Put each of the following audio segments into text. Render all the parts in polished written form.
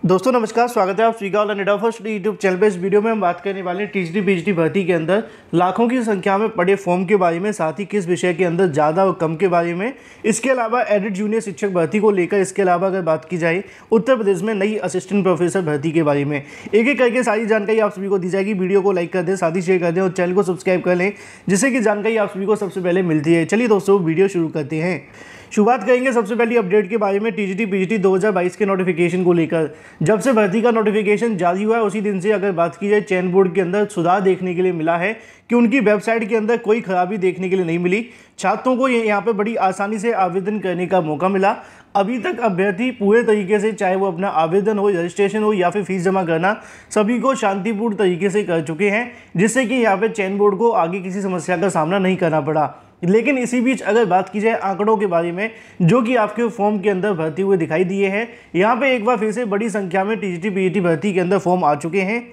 दोस्तों नमस्कार, स्वागत है आप स्वीगा और नेट फर्स्ट यूट्यूब चैनल पे। इस वीडियो में हम बात करने वाले हैं टीजीटी पीजीटी भर्ती के अंदर लाखों की संख्या में पड़े फॉर्म के बारे में, साथ ही किस विषय के अंदर ज़्यादा और कम के बारे में। इसके अलावा एडिट जूनियर शिक्षक भर्ती को लेकर, इसके अलावा अगर बात की जाए उत्तर प्रदेश में नई असिस्टेंट प्रोफेसर भर्ती के बारे में, एक एक करके सारी जानकारी आप सभी को दी जाएगी। वीडियो को लाइक कर दें, साथ ही शेयर कर दें और चैनल को सब्सक्राइब कर लें, जिससे कि जानकारी आप सभी को सबसे पहले मिलती है। चलिए दोस्तों वीडियो शुरू करते हैं। शुरुआत करेंगे सबसे पहली अपडेट के बारे में टीजीटी पीजीटी 2022 के नोटिफिकेशन को लेकर। जब से भर्ती का नोटिफिकेशन जारी हुआ है उसी दिन से अगर बात की जाए चयन बोर्ड के अंदर सुधार देखने के लिए मिला है कि उनकी वेबसाइट के अंदर कोई खराबी देखने के लिए नहीं मिली। छात्रों को यहाँ पे बड़ी आसानी से आवेदन करने का मौका मिला। अभी तक अभ्यर्थी पूरे तरीके से, चाहे वो अपना आवेदन हो, रजिस्ट्रेशन हो या फिर फीस जमा करना, सभी को शांतिपूर्ण तरीके से कर चुके हैं, जिससे कि यहाँ पे चयन बोर्ड को आगे किसी समस्या का सामना नहीं करना पड़ा। लेकिन इसी बीच अगर बात की जाए आंकड़ों के बारे में जो कि आपके फॉर्म के अंदर भर्ती हुए दिखाई दिए हैं, यहाँ पे एक बार फिर से बड़ी संख्या में टीजीटी पीजीटी भर्ती के अंदर फॉर्म आ चुके हैं।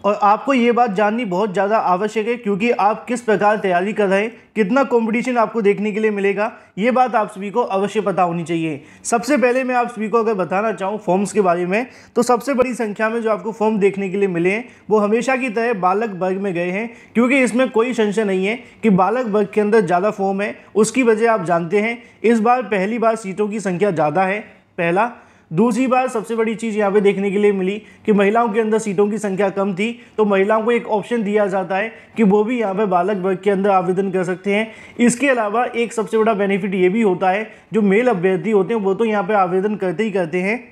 और आपको ये बात जाननी बहुत ज़्यादा आवश्यक है, क्योंकि आप किस प्रकार तैयारी कर रहे हैं, कितना कंपटीशन आपको देखने के लिए मिलेगा, ये बात आप सभी को अवश्य पता होनी चाहिए। सबसे पहले मैं आप सभी को अगर बताना चाहूँ फॉर्म्स के बारे में, तो सबसे बड़ी संख्या में जो आपको फॉर्म देखने के लिए मिले हैं वो हमेशा की तरह बालक वर्ग में गए हैं, क्योंकि इसमें कोई संशय नहीं है कि बालक वर्ग के अंदर ज़्यादा फॉर्म है। उसकी वजह आप जानते हैं, इस बार पहली बार सीटों की संख्या ज़्यादा है, पहला। दूसरी बार सबसे बड़ी चीज़ यहाँ पे देखने के लिए मिली कि महिलाओं के अंदर सीटों की संख्या कम थी, तो महिलाओं को एक ऑप्शन दिया जाता है कि वो भी यहाँ पे बालक वर्ग के अंदर आवेदन कर सकते हैं। इसके अलावा एक सबसे बड़ा बेनिफिट ये भी होता है, जो मेल अभ्यर्थी होते हैं वो तो यहाँ पे आवेदन करते ही करते हैं,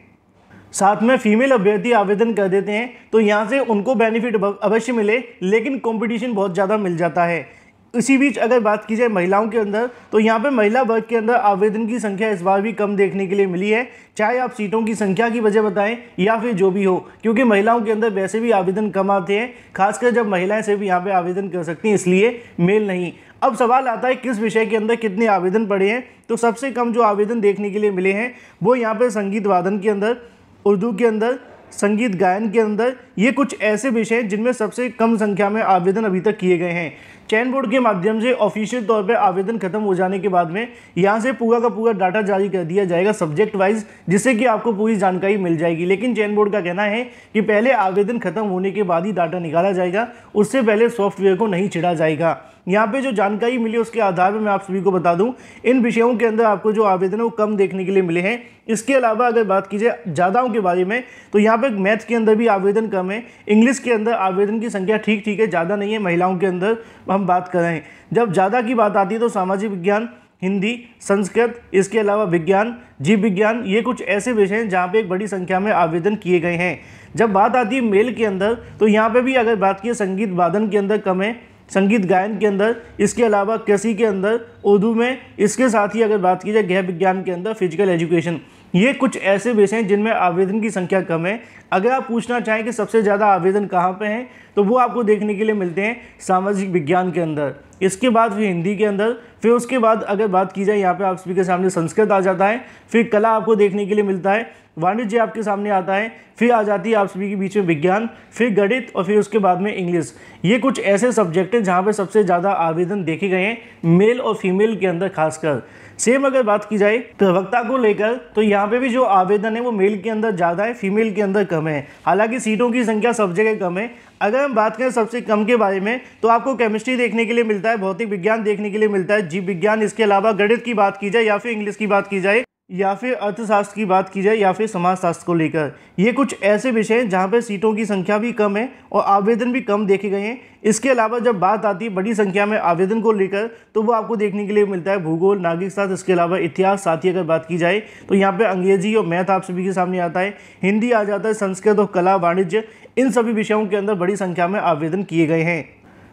साथ में फीमेल अभ्यर्थी आवेदन कर देते हैं, तो यहाँ से उनको बेनिफिट अवश्य मिले, लेकिन कॉम्पिटिशन बहुत ज़्यादा मिल जाता है। इसी बीच अगर बात की जाए महिलाओं के अंदर, तो यहाँ पे महिला वर्ग के अंदर आवेदन की संख्या इस बार भी कम देखने के लिए मिली है, चाहे आप सीटों की संख्या की वजह बताएं या फिर जो भी हो, क्योंकि महिलाओं के अंदर वैसे भी आवेदन कम आते हैं, खासकर जब महिलाएं सिर्फ यहाँ पे आवेदन कर सकती हैं, इसलिए मेल नहीं। अब सवाल आता है किस विषय के अंदर कितने आवेदन पड़े हैं, तो सबसे कम जो आवेदन देखने के लिए मिले हैं वो यहाँ पर संगीत वादन के अंदर, उर्दू के अंदर, संगीत गायन के अंदर। ये कुछ ऐसे विषय हैं जिनमें सबसे कम संख्या में आवेदन अभी तक किए गए हैं। चयन बोर्ड के माध्यम से ऑफिशियल तौर पे आवेदन खत्म हो जाने के बाद में यहाँ से पूरा का पूरा डाटा जारी कर दिया जाएगा सब्जेक्ट वाइज, जिससे कि आपको पूरी जानकारी मिल जाएगी। लेकिन चयन बोर्ड का कहना है कि पहले आवेदन खत्म होने के बाद ही डाटा निकाला जाएगा, उससे पहले सॉफ्टवेयर को नहीं छिड़ा जाएगा। यहाँ पे जो जानकारी मिली उसके आधार पर मैं आप सभी को बता दूं, इन विषयों के अंदर आपको जो आवेदन है वो कम देखने के लिए मिले हैं। इसके अलावा अगर बात की जाए ज़्यादाओं के बारे में, तो यहाँ पे मैथ्स के अंदर भी आवेदन कम है, इंग्लिश के अंदर आवेदन की संख्या ठीक है, ज़्यादा नहीं है। महिलाओं के अंदर हम बात कर रहे हैं, जब ज़्यादा की बात आती है तो सामाजिक विज्ञान, हिंदी, संस्कृत, इसके अलावा विज्ञान, जीव विज्ञान, ये कुछ ऐसे विषय हैं जहाँ पे एक बड़ी संख्या में आवेदन किए गए हैं। जब बात आती है मेल के अंदर, तो यहाँ पे भी अगर बात की संगीत वादन के अंदर कम है, संगीत गायन के अंदर, इसके अलावा कृषि के अंदर, उर्दू में, इसके साथ ही अगर बात की जाए गृह विज्ञान के अंदर फिजिकल एजुकेशन, ये कुछ ऐसे विषय हैं जिनमें आवेदन की संख्या कम है। अगर आप पूछना चाहें कि सबसे ज़्यादा आवेदन कहाँ पे हैं, तो वो आपको देखने के लिए मिलते हैं सामाजिक विज्ञान के अंदर, इसके बाद फिर हिंदी के अंदर, फिर उसके बाद अगर बात की जाए यहाँ पे आप सभी के सामने संस्कृत आ जाता है, फिर कला आपको देखने के लिए मिलता है, वाणिज्य आपके सामने आता है, फिर आ जाती है आप सभी के बीच में विज्ञान, फिर गणित और फिर उसके बाद में इंग्लिश। ये कुछ ऐसे सब्जेक्ट हैं जहाँ पे सबसे ज़्यादा आवेदन देखे गए हैं मेल और फीमेल के अंदर खासकर। सेम अगर बात की जाए प्रवक्ता को लेकर, तो यहाँ पे भी जो आवेदन है वो मेल के अंदर ज़्यादा है, फीमेल के अंदर कम है। हालांकि सीटों की संख्या सब जगह कम है। अगर हम बात करें सबसे कम के बारे में, तो आपको केमिस्ट्री देखने के लिए मिलता है, भौतिक विज्ञान देखने के लिए मिलता है, जीव विज्ञान, इसके अलावा गणित की बात की जाए या फिर इंग्लिश की बात की जाए या फिर अर्थशास्त्र की बात की जाए या फिर समाजशास्त्र को लेकर, ये कुछ ऐसे विषय हैं जहाँ पे सीटों की संख्या भी कम है और आवेदन भी कम देखे गए हैं। इसके अलावा जब बात आती है बड़ी संख्या में आवेदन को लेकर, तो वो आपको देखने के लिए मिलता है भूगोल, नागरिक शास्त्र, इसके अलावा इतिहास। साथ ही अगर बात की जाए तो यहाँ पे अंग्रेजी और मैथ आप सभी के सामने आता है, हिंदी आ जाता है, संस्कृत और कला, वाणिज्य, इन सभी विषयों के अंदर बड़ी संख्या में आवेदन किए गए हैं।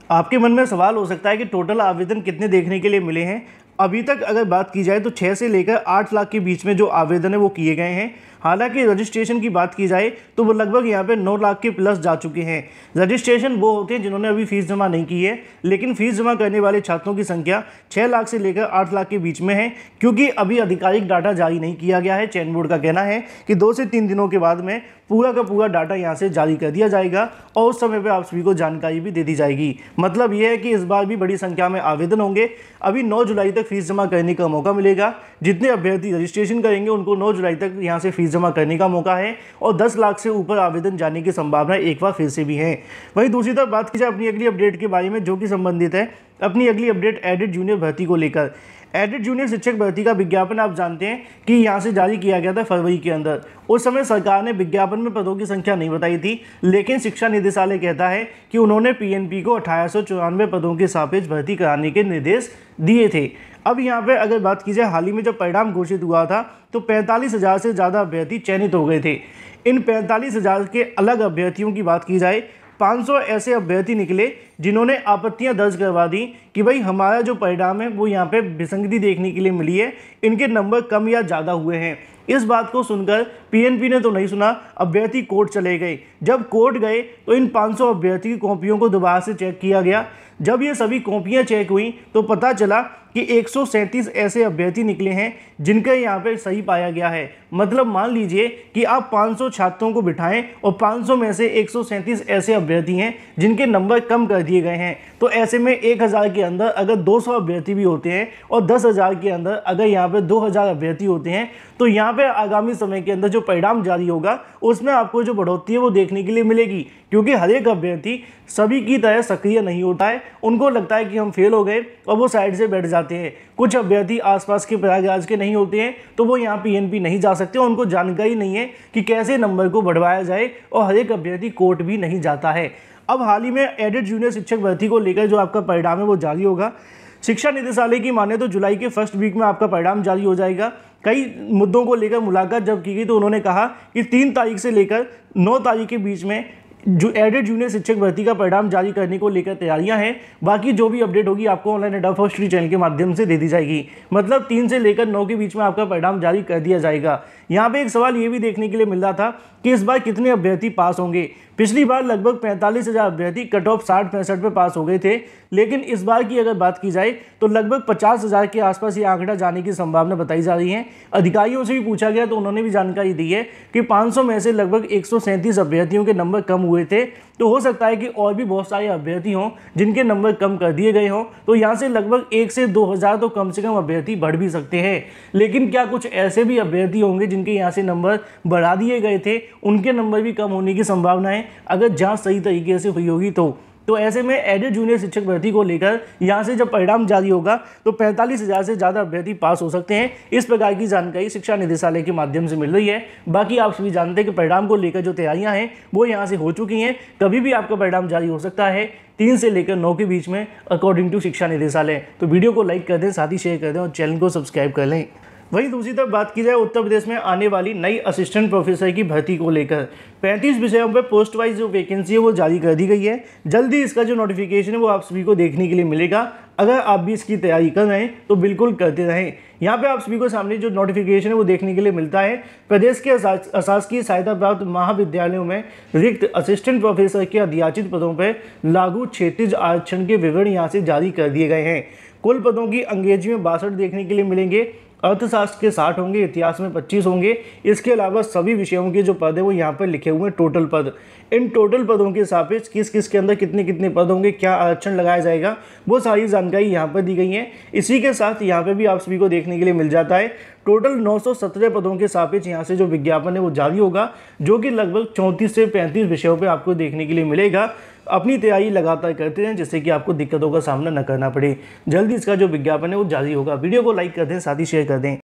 आपके मन में सवाल हो सकता है कि टोटल आवेदन कितने देखने के लिए मिले हैं। अभी तक अगर बात की जाए तो 6 से लेकर 8 लाख के बीच में जो आवेदन है वो किए गए हैं। हालांकि रजिस्ट्रेशन की बात की जाए तो वो लगभग यहाँ पे 9 लाख के प्लस जा चुके हैं। रजिस्ट्रेशन वो होते हैं जिन्होंने अभी फीस जमा नहीं की है, लेकिन फीस जमा करने वाले छात्रों की संख्या 6 लाख से लेकर 8 लाख के बीच में है, क्योंकि अभी आधिकारिक डाटा जारी नहीं किया गया है। चयन बोर्ड का कहना है कि 2 से 3 दिनों के बाद में पूरा का पूरा डाटा यहाँ से जारी कर दिया जाएगा और उस समय पर आप सभी को जानकारी भी दे दी जाएगी। मतलब ये है कि इस बार भी बड़ी संख्या में आवेदन होंगे। अभी 9 जुलाई तक फीस जमा करने का मौका मिलेगा। जितने अभ्यर्थी रजिस्ट्रेशन करेंगे उनको 9 जुलाई तक यहाँ से फीस फीस जमा करने का मौका है और 10 लाख से ऊपर आवेदन जाने की संभावना एक बार फिर से भी है। वहीं दूसरी तरफ बात की जाए अपनी अगली अपडेट के बारे में, जो कि संबंधित है अपनी अगली अपडेट एडेड जूनियर भर्ती को लेकर। एडेड जूनियर शिक्षक भर्ती का विज्ञापन आप जानते हैं कि यहाँ से जारी किया गया था फरवरी के अंदर। उस समय सरकार ने विज्ञापन में पदों की संख्या नहीं बताई थी, लेकिन शिक्षा निदेशालय कहता है कि उन्होंने पीएनपी को 1894 पदों के सापेक्ष भर्ती कराने के निर्देश दिए थे। अब यहाँ पे अगर बात की जाए हाल ही में जब परिणाम घोषित हुआ था तो 45,000 से ज़्यादा अभ्यर्थी चयनित हो गए थे। इन 45,000 के अलग अभ्यर्थियों की बात की जाए, 500 ऐसे अभ्यर्थी निकले जिन्होंने आपत्तियां दर्ज करवा दी कि भाई हमारा जो परिणाम है वो यहाँ पे विसंगति देखने के लिए मिली है, इनके नंबर कम या ज़्यादा हुए हैं। इस बात को सुनकर पीएनपी ने तो नहीं सुना, अभ्यर्थी कोर्ट चले गए। जब कोर्ट गए तो इन 500 अभ्यर्थी की कॉपियों को दोबारा से चेक किया गया। जब ये सभी कॉपियाँ चेक हुई तो पता चला कि 137 ऐसे अभ्यर्थी निकले हैं जिनका यहाँ पे सही पाया गया है। मतलब मान लीजिए कि आप 500 छात्रों को बिठाएं और 500 में से 137 ऐसे अभ्यर्थी हैं जिनके नंबर कम कर दिए गए हैं। तो ऐसे में 1000 के अंदर अगर 200 अभ्यर्थी भी होते हैं और 10,000 के अंदर अगर यहाँ पे 2000 अभ्यर्थी होते हैं तो यहाँ पे आगामी समय के अंदर जो परिणाम जारी होगा उसमें आपको जो बढ़ोतरी है वो देखने के लिए मिलेगी, क्योंकि हर एक अभ्यर्थी सभी की तरह सक्रिय नहीं होता है। उनको लगता है कि हम फेल हो गए और वो साइड से बैठ जाते हैं। कुछ अभ्यर्थी आसपास के प्रयागराज के नहीं होते हैं तो वो यहाँ पीएनपी नहीं जा सकते, उनको जानकारी नहीं है कि कैसे नंबर को बढ़वाया जाए, और हर एक अभ्यर्थी कोर्ट भी नहीं जाता है। अब हाल ही में एडेड जूनियर शिक्षक भर्ती को लेकर जो आपका परिणाम है वो जारी होगा। शिक्षा निदेशालय की माने तो जुलाई के फर्स्ट वीक में आपका परिणाम जारी हो जाएगा। कई मुद्दों को लेकर मुलाकात जब की गई तो उन्होंने कहा कि 3 तारीख से लेकर 9 तारीख के बीच में जो एडेड जूनियर शिक्षक भर्ती का परिणाम जारी करने को लेकर तैयारियां हैं। बाकी जो भी अपडेट होगी आपको ऑनलाइन एडा फर्स्ट चैनल के माध्यम से दे दी जाएगी। मतलब 3 से लेकर 9 के बीच में आपका परिणाम जारी कर दिया जाएगा। यहाँ पे एक सवाल ये भी देखने के लिए मिल रहा था कि इस बार कितने अभ्यर्थी पास होंगे। पिछली बार लगभग 45,000 अभ्यर्थी कट ऑफ 60-65 पे पास हो गए थे, लेकिन इस बार की अगर बात की जाए तो लगभग 50,000 के आसपास ये आंकड़ा जाने की संभावना बताई जा रही है। अधिकारियों से भी पूछा गया तो उन्होंने भी जानकारी दी है कि 500 में से लगभग 137 अभ्यर्थियों के नंबर कम हुए थे। तो हो सकता है कि और भी बहुत सारे अभ्यर्थी हों जिनके नंबर कम कर दिए गए हों, तो यहाँ से लगभग 1 से 2,000 तो कम से कम अभ्यर्थी बढ़ भी सकते हैं। लेकिन क्या कुछ ऐसे भी अभ्यर्थी होंगे जिनके यहाँ से नंबर बढ़ा दिए गए थे, उनके नंबर भी कम होने की संभावना है अगर जांच सही तरीके से हुई होगी तो ऐसे में एडेड जूनियर शिक्षक भर्ती को लेकर यहाँ से जब परिणाम जारी होगा तो 45,000 से ज़्यादा अभ्यर्थी पास हो सकते हैं। इस प्रकार की जानकारी शिक्षा निदेशालय के माध्यम से मिल रही है। बाकी आप सभी जानते हैं कि परिणाम को लेकर जो तैयारियां हैं वो यहाँ से हो चुकी हैं। कभी भी आपका परिणाम जारी हो सकता है 3 से लेकर 9 के बीच में अकॉर्डिंग टू शिक्षा निदेशालय। तो वीडियो को लाइक कर दें, साथ ही शेयर कर दें और चैनल को सब्सक्राइब कर लें। वहीं दूसरी तरफ बात की जाए उत्तर प्रदेश में आने वाली नई असिस्टेंट प्रोफेसर की भर्ती को लेकर 35 विषयों पर पोस्ट वाइज जो वैकेंसी है वो जारी कर दी गई है। जल्दी इसका जो नोटिफिकेशन है वो आप सभी को देखने के लिए मिलेगा। अगर आप भी इसकी तैयारी कर रहे हैं तो बिल्कुल करते रहें। यहाँ पे आप सभी को सामने जो नोटिफिकेशन है वो देखने के लिए मिलता है। प्रदेश के अशासकीय सहायता प्राप्त महाविद्यालयों में रिक्त असिस्टेंट प्रोफेसर के अध्याचित पदों पर लागू क्षैतिज आरक्षण के विवरण यहाँ से जारी कर दिए गए हैं। कुल पदों की अंग्रेजी में 62 देखने के लिए मिलेंगे, अर्थशास्त्र के 60 होंगे, इतिहास में 25 होंगे। इसके अलावा सभी विषयों के जो पद है वो यहाँ पर लिखे हुए हैं टोटल पद। इन टोटल पदों के सापेक्ष किस किस के अंदर कितने कितने पद होंगे, क्या आरक्षण लगाया जाएगा, वो सारी जानकारी यहाँ पर दी गई है। इसी के साथ यहाँ पे भी आप सभी को देखने के लिए मिल जाता है टोटल 917 पदों के सापेक्ष यहाँ से जो विज्ञापन है वो जारी होगा, जो कि लगभग 34 से 35 विषयों पर आपको देखने के लिए मिलेगा। अपनी तैयारी लगातार करते रहें जिससे कि आपको दिक्कतों का सामना न करना पड़े। जल्दी इसका जो विज्ञापन है वो जारी होगा। वीडियो को लाइक कर दें, साथ ही शेयर कर दें।